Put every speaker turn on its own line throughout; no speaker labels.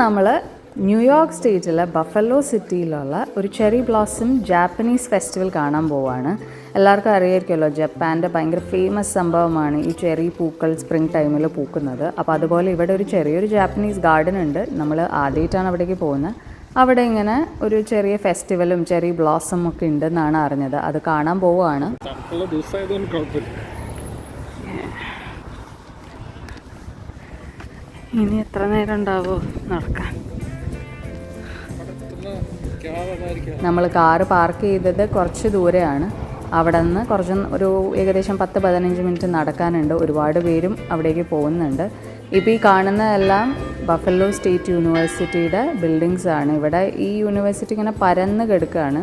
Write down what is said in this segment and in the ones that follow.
നമ്മൾ New York സ്റ്റേറ്റിലെ buffalo സിറ്റിയിലുള്ള ഒരു cherry blossom Japanese festival കാണാൻ പോവുകയാണ്. എല്ലാവർക്കും അറിയായിരിക്കുമല്ലോ, ജപ്പാൻ്റെ ഭയങ്കര ഫേമസ് സംഭവമാണ് ഈ ചെറി പൂക്കൾ സ്പ്രിംഗ് ടൈമിൽ പൂക്കുന്നത്. അപ്പോൾ അതുപോലെ ഇവിടെ ഒരു ചെറിയൊരു ജാപ്പനീസ് ഗാർഡൻ ഉണ്ട്. നമ്മൾ ആദ്യമായിട്ടാണ് അവിടേക്ക് പോകുന്നത്. അവിടെ ഇങ്ങനെ ഒരു ചെറിയ ഫെസ്റ്റിവലും ചെറി ബ്ലോസം ഒക്കെ ഉണ്ടെന്നാണ് അറിഞ്ഞത്. അത് കാണാൻ പോവുകയാണ്. ഇനി എത്ര നേരം ഉണ്ടാവോ നടക്കാൻ? നമ്മൾ കാറ് പാർക്ക് ചെയ്തത് കുറച്ച് ദൂരെയാണ്. അവിടെ നിന്ന് ഒരു ഏകദേശം 10-15 മിനിറ്റ് നടക്കാനുണ്ട്. ഒരുപാട് പേരും അവിടേക്ക് പോകുന്നുണ്ട്. ഇപ്പോൾ ഈ കാണുന്നതെല്ലാം ബഫലോ സ്റ്റേറ്റ് യൂണിവേഴ്സിറ്റിയുടെ ബിൽഡിങ്സ് ആണ്. ഇവിടെ ഈ യൂണിവേഴ്സിറ്റി ഇങ്ങനെ പരന്ന് കിടക്കുകയാണ്.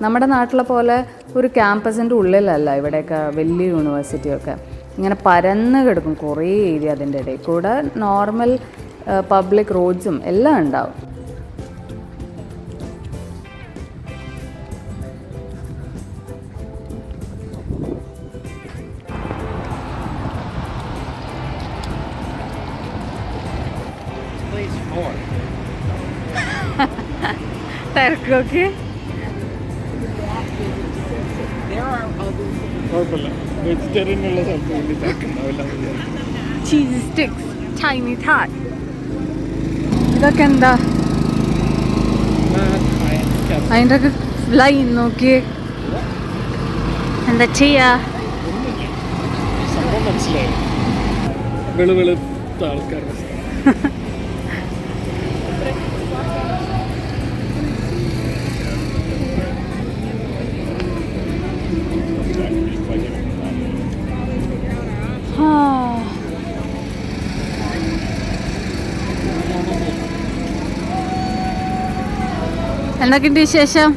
നമ്മുടെ നാട്ടിലെ പോലെ ഒരു ക്യാമ്പസിൻ്റെ ഉള്ളിലല്ല ഇവിടെയൊക്കെ വലിയ യൂണിവേഴ്സിറ്റിയൊക്കെ. ഇങ്ങനെ പരന്ന് കിടക്കും കുറേ ഏരിയ. അതിൻ്റെ ഇടയിൽ കൂടെ നോർമൽ പബ്ലിക് റോഡ്സും എല്ലാം ഉണ്ടാവും. തിരക്കൊക്കെ ചീസ് സ്റ്റിക്സ്, ചൈനി തായ്, ഇതൊക്കെ എന്താ? അതിൻ്റെ ഒക്കെ ലൈൻ നോക്കി എന്താ ചെയ്യാ? എന്തൊക്കെയുണ്ട് വിശേഷം?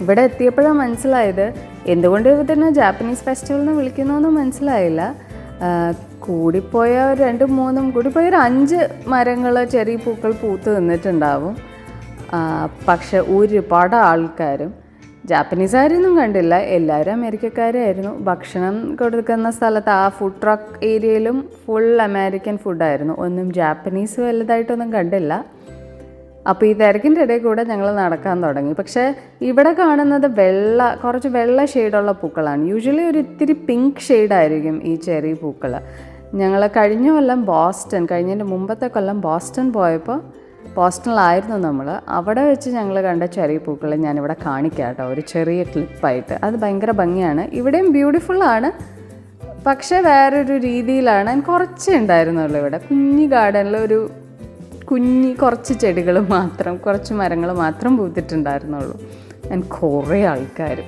ഇവിടെ എത്തിയപ്പോഴാണ് മനസ്സിലായത് എന്തുകൊണ്ട് ഇതിനെ ജാപ്പനീസ് ഫെസ്റ്റിവൽ എന്ന് വിളിക്കുന്നതെന്ന് മനസ്സിലായില്ല. കൂടിപ്പോയ 2-3 കൂടിപ്പോയ 5 മരങ്ങൾ ചെറിയ പൂക്കൾ പൂത്ത് നിന്നിട്ടുണ്ടാവും. പക്ഷെ ഒരുപാട് ആൾക്കാരും ജാപ്പനീസുകാരൊന്നും കണ്ടില്ല, എല്ലാവരും അമേരിക്കക്കാരായിരുന്നു. ഭക്ഷണം കൊടുക്കുന്ന സ്ഥലത്ത് ആ ഫുഡ് ട്രക്ക് ഏരിയയിലും ഫുൾ അമേരിക്കൻ ഫുഡായിരുന്നു. ഒന്നും ജാപ്പനീസ് വലുതായിട്ടൊന്നും കണ്ടില്ല. അപ്പോൾ ഈ തിരക്കിൻ്റെ ഇടയിൽ കൂടെ ഞങ്ങൾ നടക്കാൻ തുടങ്ങി. പക്ഷേ ഇവിടെ കാണുന്നത് കുറച്ച് വെള്ള ഷെയ്ഡുള്ള പൂക്കളാണ്. യൂഷ്വലി ഒരു ഇത്തിരി പിങ്ക് ഷെയ്ഡായിരിക്കും ഈ ചെറിയ പൂക്കൾ. ഞങ്ങൾ കഴിഞ്ഞതിൻ്റെ മുമ്പത്തെ കൊല്ലം ബോസ്റ്റൺ പോയപ്പോൾ, ബോസ്റ്റണിലായിരുന്നു നമ്മൾ, അവിടെ വെച്ച് ഞങ്ങൾ കണ്ട ചെറിയ പൂക്കൾ ഞാനിവിടെ കാണിക്കാം കേട്ടോ, ഒരു ചെറിയ ക്ലിപ്പായിട്ട്. അത് ഭയങ്കര ഭംഗിയാണ്. ഇവിടെയും ബ്യൂട്ടിഫുള്ളാണ്, പക്ഷേ വേറൊരു രീതിയിലാണ്. കുറച്ചേ ഉണ്ടായിരുന്നുള്ളൂ ഇവിടെ. കുഞ്ഞി ഗാർഡനിൽ കുറച്ച് ചെടികൾ മാത്രം, കുറച്ച് മരങ്ങൾ മാത്രം പൂത്തിട്ടുണ്ടായിരുന്നുള്ളൂ. കുറേ ആൾക്കാർ.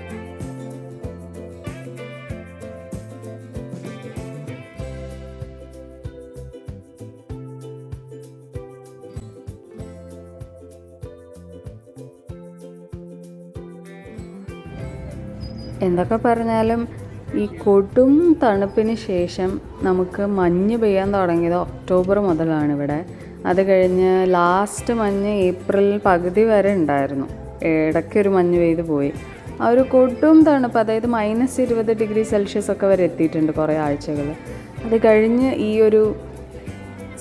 എന്തൊക്കെ പറഞ്ഞാലും ഈ കൊടും തണുപ്പിന് ശേഷം നമുക്ക് മഞ്ഞ് പെയ്യാൻ തുടങ്ങിയത് ഒക്ടോബർ മുതലാണ് ഇവിടെ. അത് കഴിഞ്ഞ് ലാസ്റ്റ് മഞ്ഞ് ഏപ്രിൽ പകുതി വരെ ഉണ്ടായിരുന്നു. ഇടയ്ക്കൊരു മഞ്ഞ് പെയ്ത് പോയി. ആ ഒരു കൊടും തണുപ്പ്, അതായത് -20°C ഒക്കെ വരെ എത്തിയിട്ടുണ്ട് കുറേ ആഴ്ചകൾ. അത് കഴിഞ്ഞ് ഈ ഒരു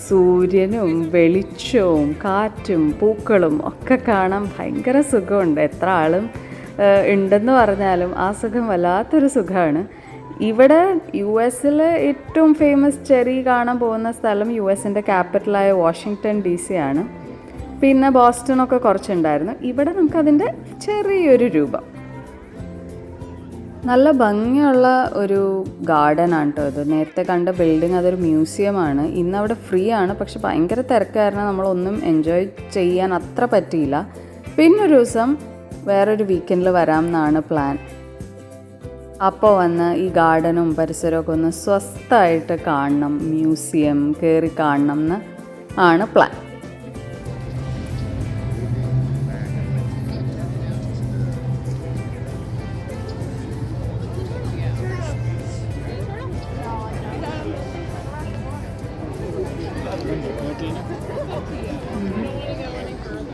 സൂര്യനും വെളിച്ചവും കാറ്റും പൂക്കളും ഒക്കെ കാണാൻ ഭയങ്കര സുഖമുണ്ട്. എത്ര ആളും ഉണ്ടെന്ന് പറഞ്ഞാലും ആ സുഖം വല്ലാത്തൊരു സുഖമാണ്. ഇവിടെ US ഏറ്റവും ഫേമസ് ചെറി കാണാൻ പോകുന്ന സ്ഥലം US ക്യാപിറ്റലായ വാഷിങ്ടൺ DC ആണ്. പിന്നെ ബോസ്റ്റണൊക്കെ കുറച്ചുണ്ടായിരുന്നു. ഇവിടെ നമുക്കതിൻ്റെ ചെറിയൊരു രൂപം. നല്ല ഭംഗിയുള്ള ഒരു ഗാർഡനാണ് കേട്ടോ ഇത്. നേരത്തെ കണ്ട ബിൽഡിംഗ് അതൊരു മ്യൂസിയമാണ്. ഇന്നവിടെ ഫ്രീ ആണ്, പക്ഷെ ഭയങ്കര തിരക്കായിരുന്നു. നമ്മളൊന്നും എൻജോയ് ചെയ്യാൻ അത്ര പറ്റിയില്ല. പിന്നൊരു ദിവസം വേറൊരു വീക്കെൻഡിൽ വരാമെന്നാണ് പ്ലാൻ. അപ്പോൾ വന്ന് ഈ ഗാർഡനും പരിസരമൊക്കെ ഒന്ന് സ്വസ്ഥമായിട്ട് കാണണം, മ്യൂസിയം കയറി കാണണം എന്ന് ആണ് പ്ലാൻ.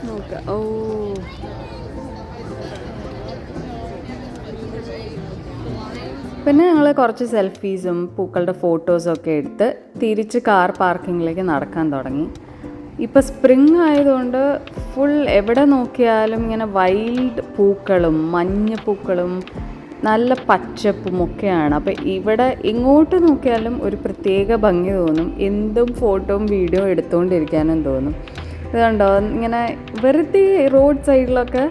നോക്കാം. പിന്നെ ഞങ്ങൾ കുറച്ച് സെൽഫീസും പൂക്കളുടെ ഫോട്ടോസും ഒക്കെ എടുത്ത് തിരിച്ച് കാർ പാർക്കിങ്ങിലേക്ക് നടക്കാൻ തുടങ്ങി. ഇപ്പോൾ സ്പ്രിങ് ആയതുകൊണ്ട് ഫുൾ എവിടെ നോക്കിയാലും ഇങ്ങനെ വൈൽഡ് പൂക്കളും മഞ്ഞപ്പൂക്കളും നല്ല പച്ചപ്പും ഒക്കെയാണ്. അപ്പോൾ ഇവിടെ എങ്ങോട്ട് നോക്കിയാലും ഒരു പ്രത്യേക ഭംഗി തോന്നും. എന്തും ഫോട്ടോയും വീഡിയോ എടുത്തുകൊണ്ടിരിക്കാനും തോന്നും. ഇതുണ്ടോ ഇങ്ങനെ വെറുതെ റോഡ് സൈഡിലൊക്കെ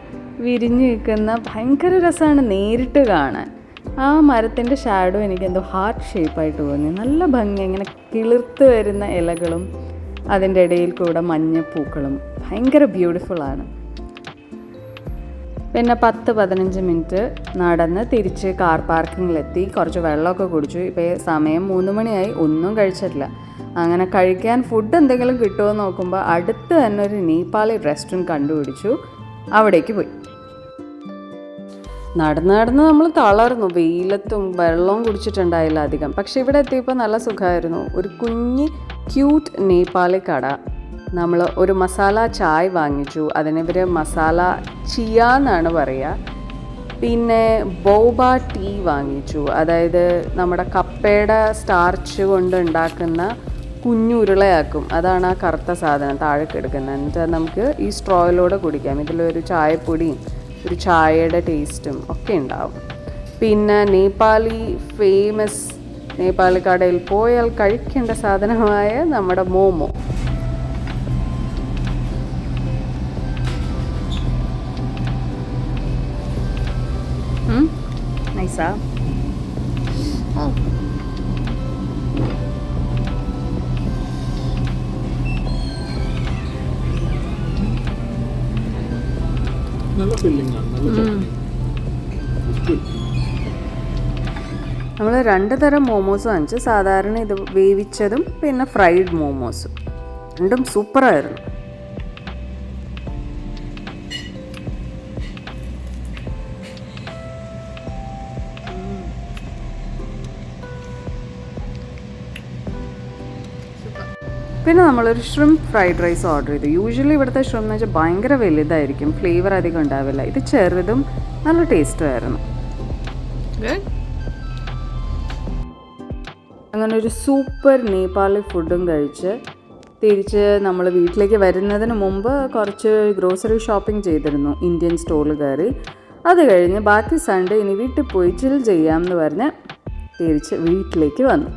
വിരിഞ്ഞ് നിൽക്കുന്ന ഭയങ്കര രസമാണ് നേരിട്ട് കാണാൻ. ആ മരത്തിൻ്റെ ഷാഡോ എനിക്ക് എന്തോ ഹാർട്ട് ഷേപ്പായിട്ട് തോന്നി. നല്ല ഭംഗി, ഇങ്ങനെ കിളിർത്ത് വരുന്ന ഇലകളും അതിൻ്റെ ഇടയിൽ കൂടെ മഞ്ഞപ്പൂക്കളും ഭയങ്കര ബ്യൂട്ടിഫുള്ളാണ്. പിന്നെ 10-15 മിനിറ്റ് നടന്ന് തിരിച്ച് കാർ പാർക്കിങ്ങിലെത്തി. കുറച്ച് വെള്ളമൊക്കെ കുടിച്ചു. ഇപ്പോൾ സമയം 3 മണിയായി, ഒന്നും കഴിച്ചിട്ടില്ല. അങ്ങനെ കഴിക്കാൻ ഫുഡ് എന്തെങ്കിലും കിട്ടുമോ എന്ന് നോക്കുമ്പോൾ അടുത്ത് തന്നെ ഒരു നേപ്പാളി റെസ്റ്റോറൻറ്റ് കണ്ടുപിടിച്ചു. അവിടേക്ക് പോയി. നടന്ന് നമ്മൾ തളർന്നു. വെയിലത്തും വെള്ളവും കുടിച്ചിട്ടുണ്ടായില്ല അധികം. പക്ഷെ ഇവിടെ എത്തിയപ്പോൾ നല്ല സുഖമായിരുന്നു. ഒരു കുഞ്ഞ് ക്യൂട്ട് നേപ്പാളി കട. നമ്മൾ ഒരു മസാല ചായ് വാങ്ങിച്ചു. അതിനിവർ മസാല ചിയ എന്നാണ് പറയുക. പിന്നെ ബോബ ടീ വാങ്ങിച്ചു. അതായത് നമ്മുടെ കപ്പയുടെ സ്റ്റാർച്ച് കൊണ്ട് ഉണ്ടാക്കുന്ന കുഞ്ഞുരുളയാക്കും. അതാണ് ആ കറുത്ത സാധനം താഴെ കിടക്കുന്നത്. എന്നിട്ട് നമുക്ക് ഈ സ്ട്രോയിലൂടെ കുടിക്കാം. ഇതിലൊരു ചായപ്പൊടിയും ഒരു ചായയുടെ ടേസ്റ്റും ഒക്കെ ഉണ്ടാവും. പിന്നെ നേപ്പാളി കടയിൽ പോയാൽ കഴിക്കേണ്ട സാധനമായ നമ്മുടെ മോമോ. നൈസാ? നമ്മൾ 2 തരം മോമോസ് വാങ്ങിച്ചു. സാധാരണ ഇത് വേവിച്ചതും പിന്നെ ഫ്രൈഡ് മോമോസും. രണ്ടും സൂപ്പറായിരുന്നു. പിന്നെ നമ്മളൊരു ഷ്രിംപ് ഫ്രൈഡ് റൈസ് ഓർഡർ ചെയ്തു. യൂഷ്വലി ഇവിടുത്തെ ഷ്രിംപ് എന്ന് വെച്ചാൽ ഭയങ്കര വലുതായിരിക്കും, ഫ്ലേവർ അധികം ഉണ്ടാവില്ല. ഇത് ചെറുതും നല്ല ടേസ്റ്റുമായിരുന്നു. അങ്ങനെ ഒരു സൂപ്പർ നേപ്പാളി ഫുഡും കഴിച്ച് തിരിച്ച് നമ്മൾ വീട്ടിലേക്ക് വരുന്നതിന് മുമ്പ് കുറച്ച് ഗ്രോസറി ഷോപ്പിംഗ് ചെയ്തിരുന്നു. ഇന്ത്യൻ സ്റ്റോറിൽ കയറി. അത് കഴിഞ്ഞ് ബാക്കി സൺഡേ ഇനി വീട്ടിൽ പോയി ചിൽ ചെയ്യാമെന്ന് പറഞ്ഞ് തിരിച്ച് വീട്ടിലേക്ക് വന്നു.